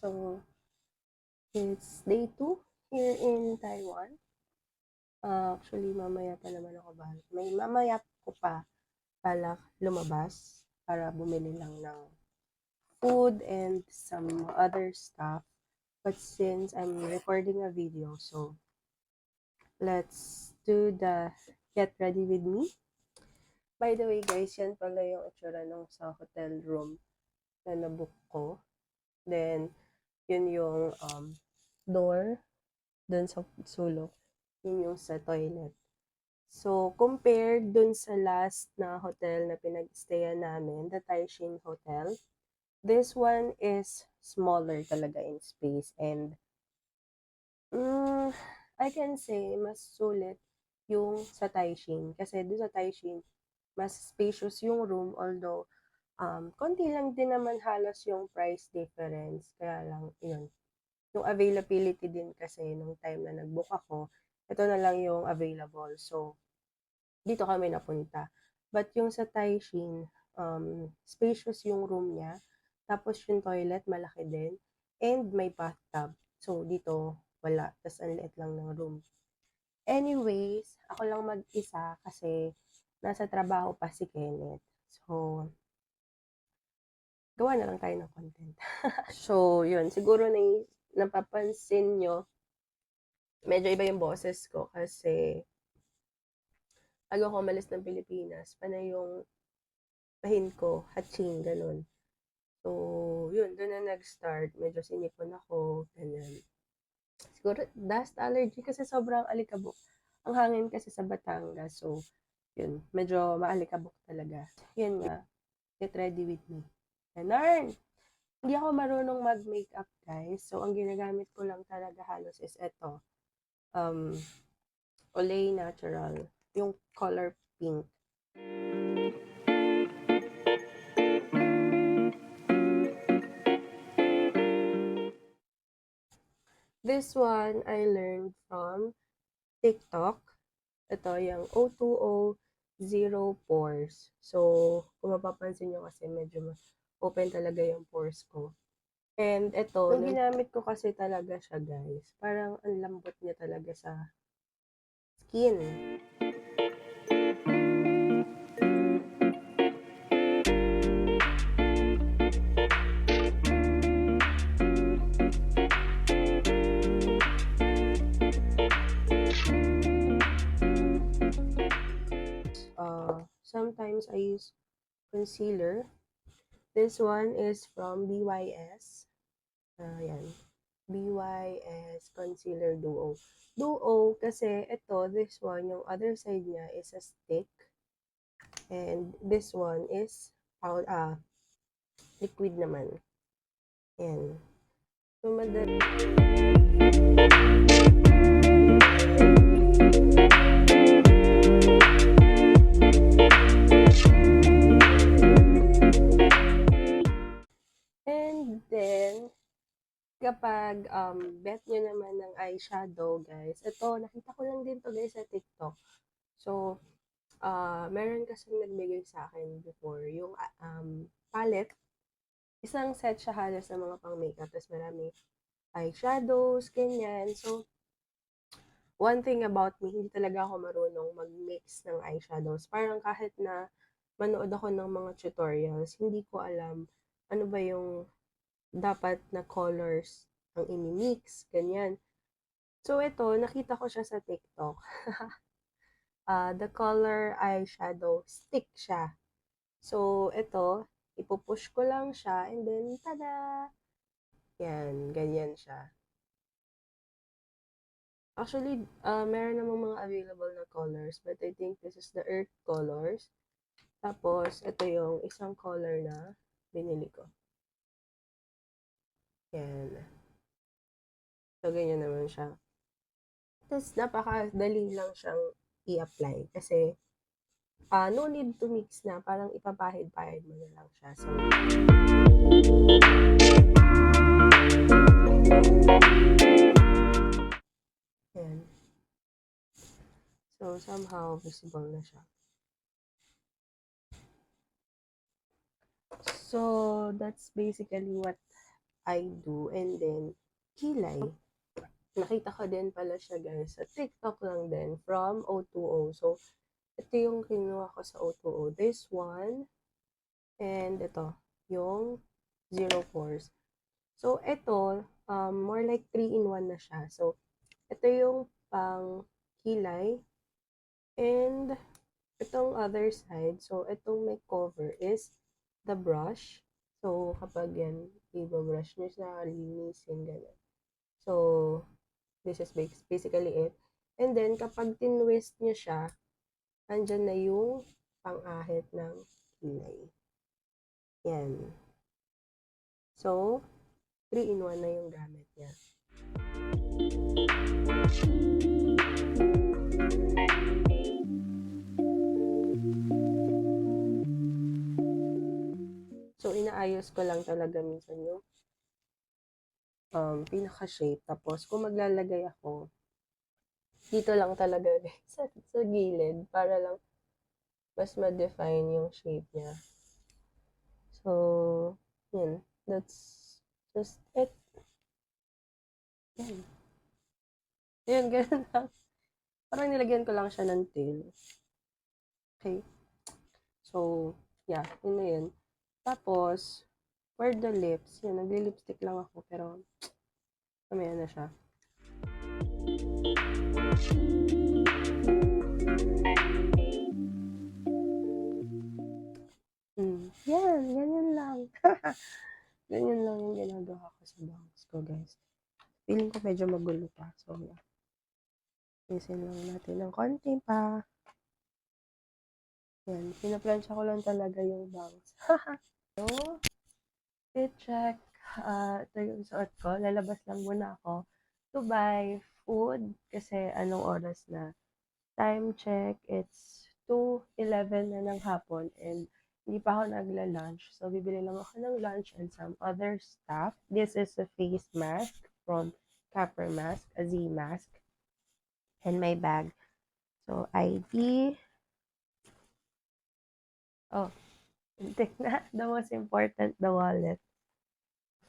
So, it's day 2 here in Taiwan. Actually, mamaya pa naman ako mamaya ko pa balak lumabas para bumili lang ng food and some other stuff. But since I'm recording a video, so let's do the get ready with me. By the way, guys, yan pala yung itsura nung sa hotel room na nabook ko. Then, yun yung door dun sa sulok. Yun yung sa toilet. So, compared dun sa last na hotel na pinag-stayan namin, the Taishin Hotel, this one is smaller talaga in space. And, I can say, mas sulit yung sa Taishin. Kasi dun sa Taishin, mas spacious yung room. Although, konti lang din naman halos yung price difference. Kaya lang, yun. Yung availability din kasi nung time na nag-book ako, ito na lang yung available. So, dito kami napunta. But yung sa Taishin, spacious yung room niya. Tapos yung toilet, malaki din. And may bathtub. So, dito, wala. Tapos, ang liit lang ng room. Anyways, ako lang mag-isa kasi nasa trabaho pa si Kenneth. So, gawa na lang tayo ng content. So, yun. Siguro napapansin nyo, medyo iba yung boses ko kasi bago ako umalis ng Pilipinas, panay yung pahin ko, hatching, ganun. So, yun, doon na nag-start. Medyo sinipon ako, ganyan. Siguro, dust allergy kasi sobrang alikabok. Ang hangin kasi sa Batangas, so, yun, medyo maalikabok talaga. Yun nga, get ready with me. Ganun! Hindi ako marunong mag-makeup, guys. So, ang ginagamit ko lang talaga halos is ito. Olay Natural. Yung color pink. This one I learned from TikTok. Ito yung O2O Zero Pores. So, kung mapapansin nyo kasi medyo open talaga yung pores ko. And ito, nung ginamit ko kasi talaga siya, guys, parang ang lambot niya talaga sa skin. Sometimes I use concealer. This one is from BYS. Yan. BYS Concealer Duo. Duo kasi this one, yung other side niya is a stick. And this one is liquid naman. Yan. So, madali. And then, kapag bet nyo naman ng eyeshadow, guys, ito, nakita ko lang din to guys sa TikTok. So, meron kasing nagbigay sa akin before, yung palette. Isang set siya halos ng mga pang makeup, tapos marami eyeshadows, ganyan. So, one thing about me, hindi talaga ako marunong mag-mix ng eyeshadows. Parang kahit na manood ako ng mga tutorials, hindi ko alam ano ba yung dapat na colors ang ini-mix, ganyan. So, ito, nakita ko siya sa TikTok. The color eyeshadow stick siya. So, ito, ipupush ko lang siya, and then, tada! Yan, ganyan siya. Actually, meron namang mga available na colors, but I think this is the earth colors. Tapos, ito yung isang color na binili ko. Yan. So, ganyan naman siya. Tapos, napakadali lang siyang i-apply. Kasi, no need to mix na. Parang ipapahid-pahid mo na lang siya. So, yan. So, somehow, visible na siya. So, that's basically what I do, and then kilay. Nakita ko din pala siya guys sa TikTok lang din from O2O. So, ito yung kinuha ko sa O2O. This one, and ito, yung Zero Pores. So, ito, more like 3-in-1 na siya. So, ito yung pang kilay, and itong other side, so itong may cover is the brush. So, kapag yan, i-brush nyo siya, linisin, gano'n. So, this is basically it. And then, kapag tinwist nyo siya, andyan na yung pang-ahit ng kilay. Yan. So, 3-in-1 na yung gamit niya. So, inaayos ko lang talaga minsan yung pinaka-shape. Tapos, kung maglalagay ako, dito lang talaga sa gilid para lang mas ma-define yung shape niya. So, yun. That's just it. Yan. Yun, ganun lang. Parang nilagyan ko lang siya ng tail. Okay. So, yeah. Yun na yun. Tapos, for the lips, yun, nagli-lipstick lang ako, pero, mamaya na siya. Yan, ganyan lang. Ganyan lang yung ginagawa ko sa bangs ko, guys. Feeling ko medyo magulo pa. So, yeah. Isin lang natin ng konti pa. Yan, pinaplansya ko lang talaga yung bangs. So, fit check. Ito yung suot ko. Lalabas lang muna ako to buy food kasi anong oras na. Time check, it's 2:11 na ng hapon and hindi pa ako nagla-lunch. So, bibili lang ako ng lunch and some other stuff. This is a face mask from Capper Mask, a Z mask. And my bag. So, ID. Oh, na. The most important, the wallet.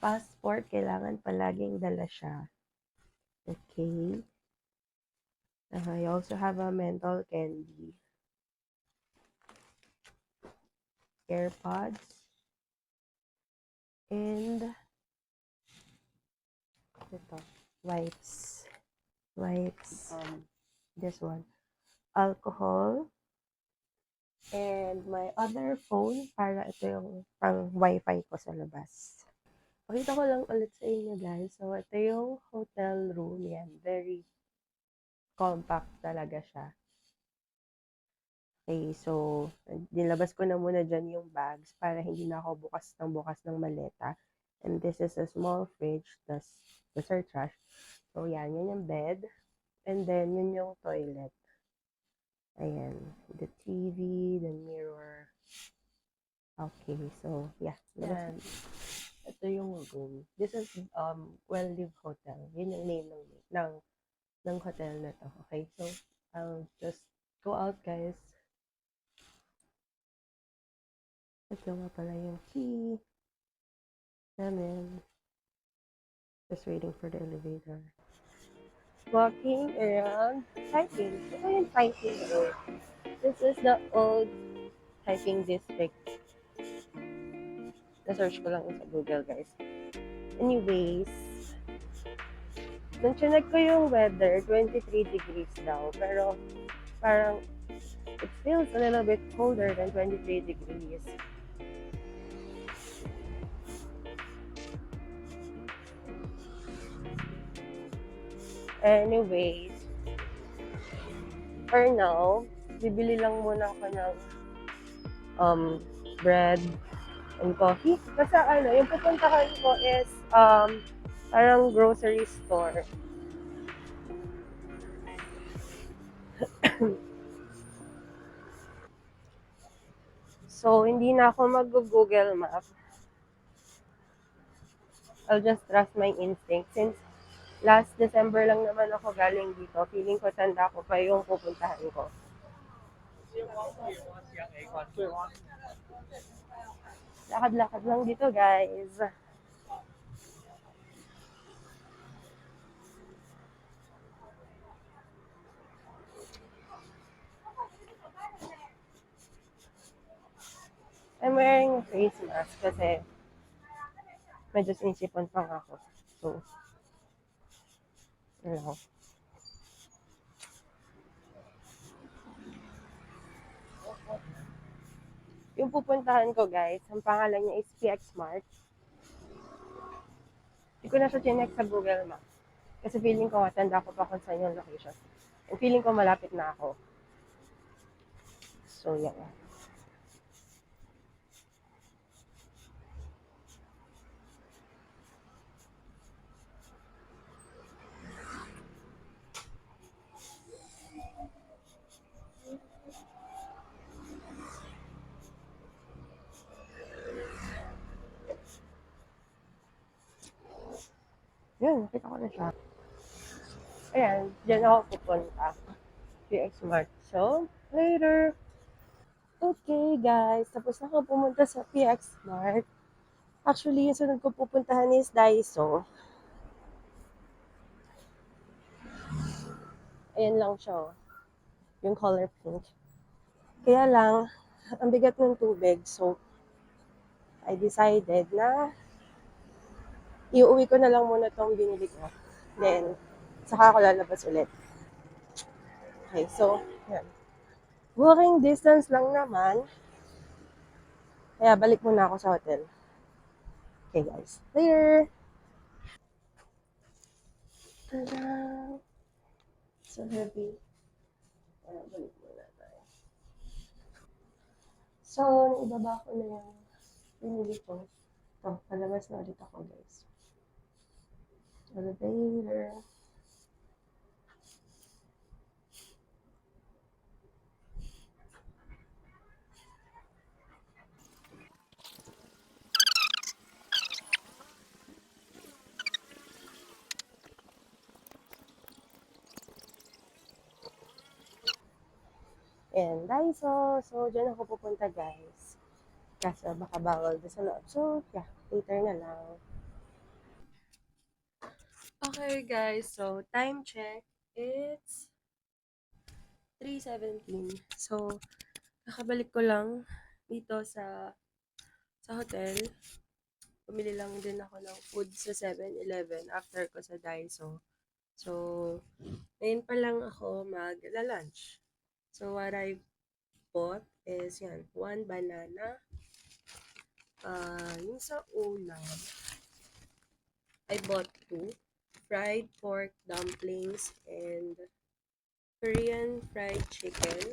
Passport, kailangan palaging dala siya. Okay. I also have a menthol candy. AirPods. And ito, wipes. This one. Alcohol. And my other phone, para ito yung pang wifi ko sa labas. Pakita ko lang ulit sa inyo guys. So, ito yung hotel room. Yan. Very compact talaga siya. Okay, so, nilabas ko na muna dyan yung bags para hindi na ako bukas ng maleta. And this is a small fridge. That's our trash. So, yan yung bed. And then, yun yung toilet. Ayan. The TV, the mirror. Okay, so, yeah. Yan. Ito yung room. This is Well-Live Hotel. Yun yung name ng hotel na to. Okay, so I'll just go out, guys. Ito nga pala yung key namin. Just waiting for the elevator. Walking around Taiping. Ito yung Taiping Road. This is the old Taiping district. Na-search ko lang sa Google, guys. Anyways, nung chinek ko yung weather, 23 degrees daw. Pero, parang, it feels a little bit colder than 23 degrees. Anyways, for now, bibili lang muna ako ng bread and coffee. Kasi yung pupuntahan ko is parang grocery store. So, hindi na ako mag-Google Map. I'll just trust my instinct. Since last December lang naman ako galing dito, feeling ko tanda ko pa yung pupuntahan ko. Lakad-lakad lang dito, guys. I'm wearing a face mask kasi medyo sinisipon pa nga ako. So, ano. Yung pupuntahan ko guys, ang pangalan niya is PX Smart. Hindi ko na siya chinek sa Google Maps. Kasi feeling ko matanda ko pa kung saan yung location. And feeling ko malapit na ako. So, yan. Yun, nakita ko na siya. Ayan, dyan ako pupunta. PX Smart. So, later. Okay, guys. Tapos na ako pumunta sa PX Smart. Actually, yung sunod ko pupuntahan is Daiso. Ayan lang siya. Yung color pink. Kaya lang, ang bigat ng tubig. So, I decided na iuwi ko na lang muna tong binili ko. Then, saka ako lalabas ulit. Okay, so, yan. Walking distance lang naman. Kaya balik muna ako sa hotel. Okay, guys. Later! Tada! So heavy. Balik muna tayo. So, naibaba ko na yung binili ko. Ito, palabas na ulit ako, guys. Elevator. And Daiso. So, dyan ako pupunta, guys. Kaso, baka bawal doon sa loob. So, yeah, later na lang. Okay, guys. So, time check. It's 3:17. So, nakabalik ko lang dito sa hotel. Bumili lang din ako ng food sa 7-Eleven after ko sa Daiso. So, ngayon pa lang ako mag-lunch. So, what I bought is yan, 1 banana. Yung sa ulam, I bought 2 fried pork dumplings and Korean fried chicken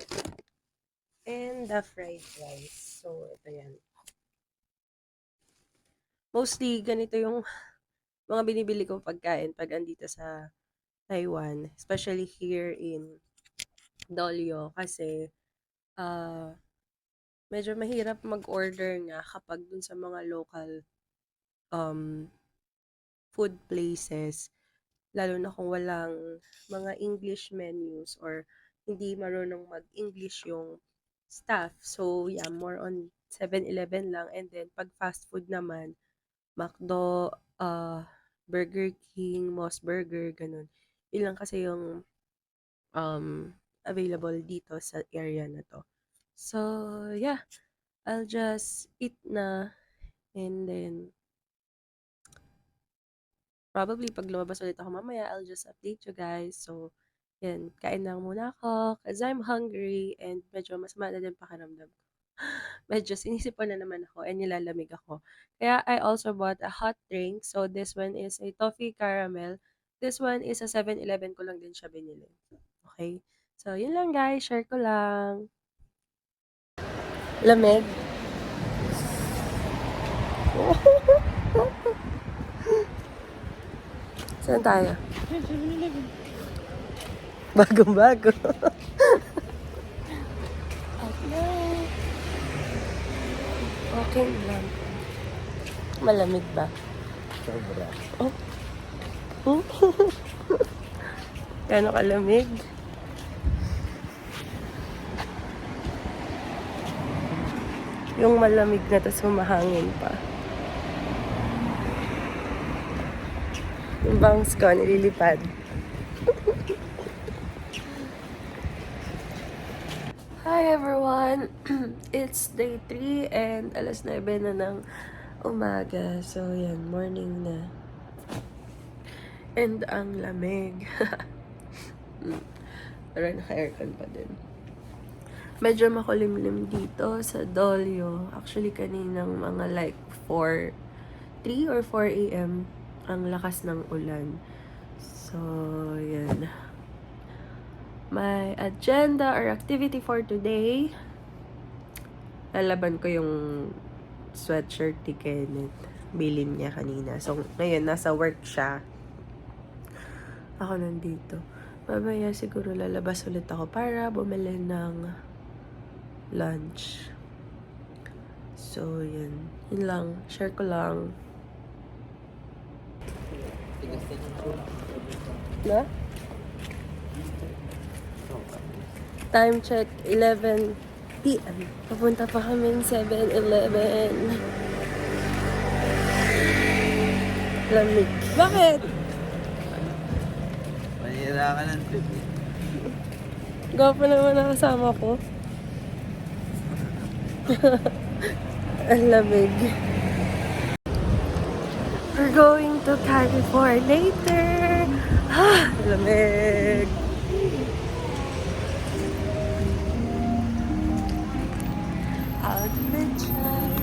and the fried rice. So, ito yan. Mostly, ganito yung mga binibili kong pagkain pag andito sa Taiwan. Especially here in Dolio. Kasi, medyo mahirap mag-order nga kapag dun sa mga local um, food places. Lalo na kung walang mga English menus or hindi marunong mag-English yung staff. So, yeah, more on 7-Eleven lang. And then, pag fast food naman, McDo, Burger King, Moss Burger, ganun. Yun lang kasi yung available dito sa area na to. So, yeah, I'll just eat na and then probably pag lumabas ulit ako mamaya, I'll just update you guys. So, yan, kain lang muna ako because I'm hungry and medyo masama na din pakiramdam ko. Medyo sinisipan na naman ako and nilalamig ako. Kaya I also bought a hot drink. So, this one is a toffee caramel. This one is a 7-Eleven ko lang din siya binili. Okay? So, yun lang guys. Share ko lang. Lamig. Saan tayo? Bagong-bago. Okay lang. Malamig ba? Sobra. Oh. Gano'ng kalamig? Yung malamig na tas humahangin pa. Yung bangs ko, nililipad. Hi everyone! It's day 3 and alas 9 na ng umaga. So yan, morning na. And ang lamig. Pero naka-aircon pa din. Medyo makulimlim dito sa Dolio. Actually kaninang mga like 3 or 4 a.m. ang lakas ng ulan. So yan. My agenda or activity for today, lalaban ko yung sweatshirt ni Kenneth. Bilin niya kanina. So, ngayon, nasa work siya. Ako nandito. Mamaya siguro lalabas ulit ako para bumili ng lunch. So, yun. Yun lang. Share ko lang. Na? Time check, 11 p.m. Papunta pa kami ng 7-Eleven. Lamig. Bakit? Mahira ka ng trip eh. Gwapo naman ang kasama ko. Ang lamig. We're going to Carrefour later. Lamig. Outfit check.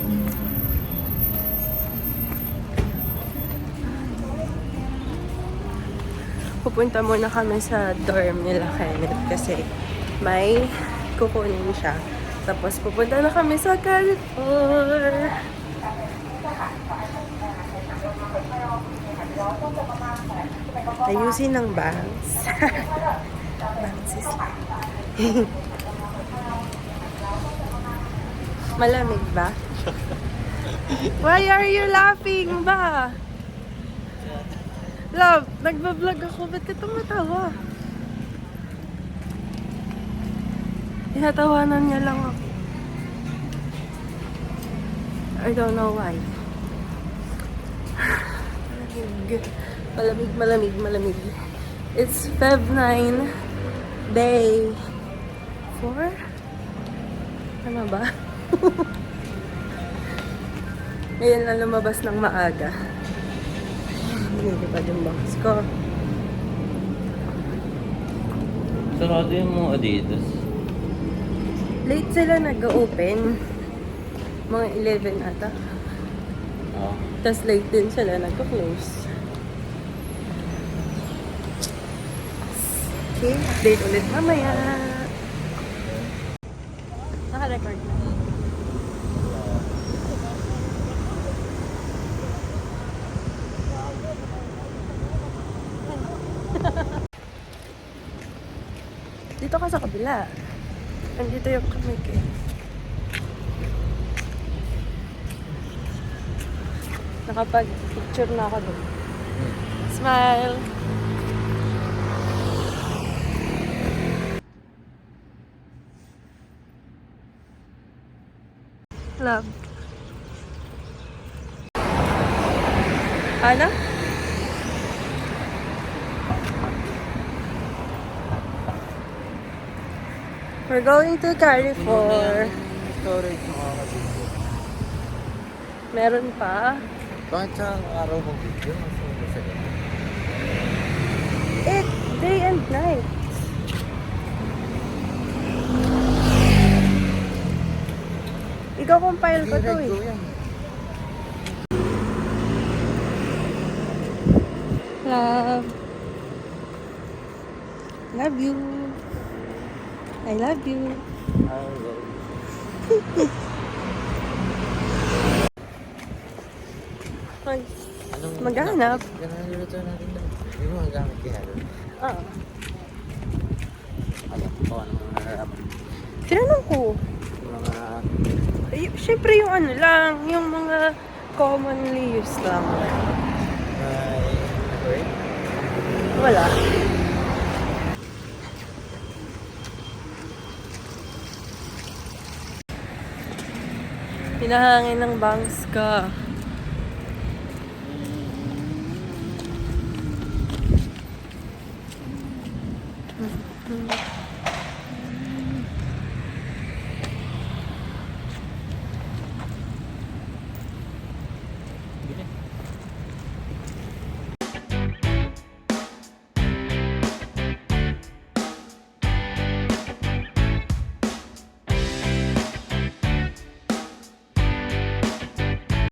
Pupunta muna kami sa dorm nila Kenneth kasi may kukunin siya. Tapos pupunta na kami sa Carrefour. Ayusin ng bangs. Bangsis lang. Malamig ba? Why are you laughing ba? Love, nagbablog ako. Ba't ka tumatawa? Tinatawanan niya lang ako. I don't know why. Malamig. It's Feb 9, day 4? Tama ba? Ngayon na lumabas ng maaga. Nilipad yung box ko. Sarado yung mga Adidas. Late sila nag-open. Mga 11 ata. Oo. Tapos late din sila nag-close. Okay, update ulit mamaya. Naka-record na. Dito ka sa kabila. Andito yung kamay ko. Nakapag-picture na ako doon. Smile! Love. Ano? We're going to Carrefour. Storage mo kasi. Meron pa. Bakit sa araw mo video? It's day and night. Ikaw compile ko to eh. Love. Love you. I love you. Maghanap. Ganun ang niluto natin doon. Hindi mo magamit kaya doon. Oo. Alam ko ano mga naraman. Tinanong ko. Mga... Siyempre yung ano lang, yung mga commonly used lang. Nag-work? Wala. Hinahangin ng bangs ka.